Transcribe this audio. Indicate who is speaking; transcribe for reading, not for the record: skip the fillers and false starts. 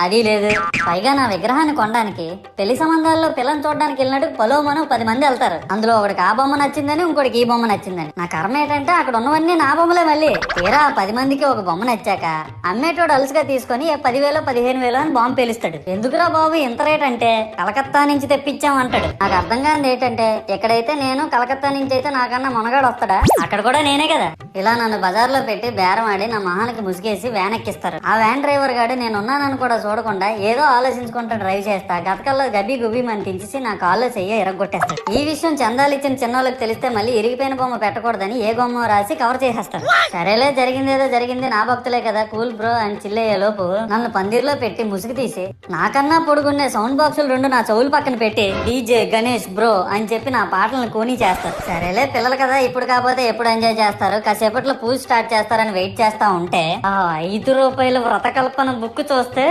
Speaker 1: అది లేదు. పైగా నా విగ్రహాన్ని కొనడానికి పెళ్లి సంబంధాల్లో పిల్లని చూడడానికి వెళ్ళినట్టు పలోమను 10 మంది వెళ్తారు. అందులో ఒకడికి ఆ బొమ్మ నచ్చిందని, ఇంకోటికి ఈ బొమ్మ నచ్చిందని. నా కర్మ ఏంటంటే అక్కడ ఉన్నవన్నీ నా బొమ్మలే. మళ్ళీ తీరా 10 మందికి ఒక బొమ్మ నచ్చాక అమ్మేటోడు అలుసుగా తీసుకొని 10,000 15,000 అని బాంబు పేలుస్తాడు. ఎందుకురా బాబు ఇంత రేట్ అంటే కలకత్తా నుంచి తెప్పించాం అంటాడు. నాకు అర్థం కానిది ఏంటంటే ఎక్కడైతే నేను కలకత్తా నుంచి అయితే నాకన్నా మునగాడు వస్తాడా, అక్కడ కూడా నేనే కదా. ఇలా నన్ను బజార్లో పెట్టి బేరం ఆడి నా మొహానికి ముసుగేసి వ్యాన్ ఎక్కిస్తారు. ఆ వ్యాన్ డ్రైవర్ గాడు నేనున్నానని కూడా చూడకుండా ఏదో ఆలోచించుకుంటూ డ్రైవ్ చేస్తా గతకల్లో గబ్బి గుబ్బి మని తించేసి నా కాల్లో చెయ్యి ఎరగొట్టేస్తాడు. ఈ విషయం చందాలు ఇచ్చిన చిన్నోళ్ళకి తెలిస్తే మళ్ళీ ఇరిగిపోయిన బొమ్మ పెట్టకూడదని ఏ బొమ్మ రాసి కవర్ చేసేస్తాడు. సరేలే జరిగిందేదో జరిగింది, నా భక్తులే కదా, కూల్ బ్రో అని చిల్లయ్యే లోపు నన్ను పందిర్లో పెట్టి ముసుగు తీసి నాకన్నా పొడుగుండే సౌండ్ బాక్సులు 2 నా చెవులు పక్కన పెట్టి డీజే గణేష్ బ్రో అని చెప్పి నా పాటలను కూని చేస్తారు. సరేలే పిల్లలు కదా, ఇప్పుడు కాకపోతే ఎప్పుడు ఎంజాయ్ చేస్తారు, కాసేపట్లో పూజ స్టార్ట్ చేస్తారని వెయిట్ చేస్తా ఉంటే ఆ 5 రూపాయల వ్రతకల్పన బుక్ చూస్తే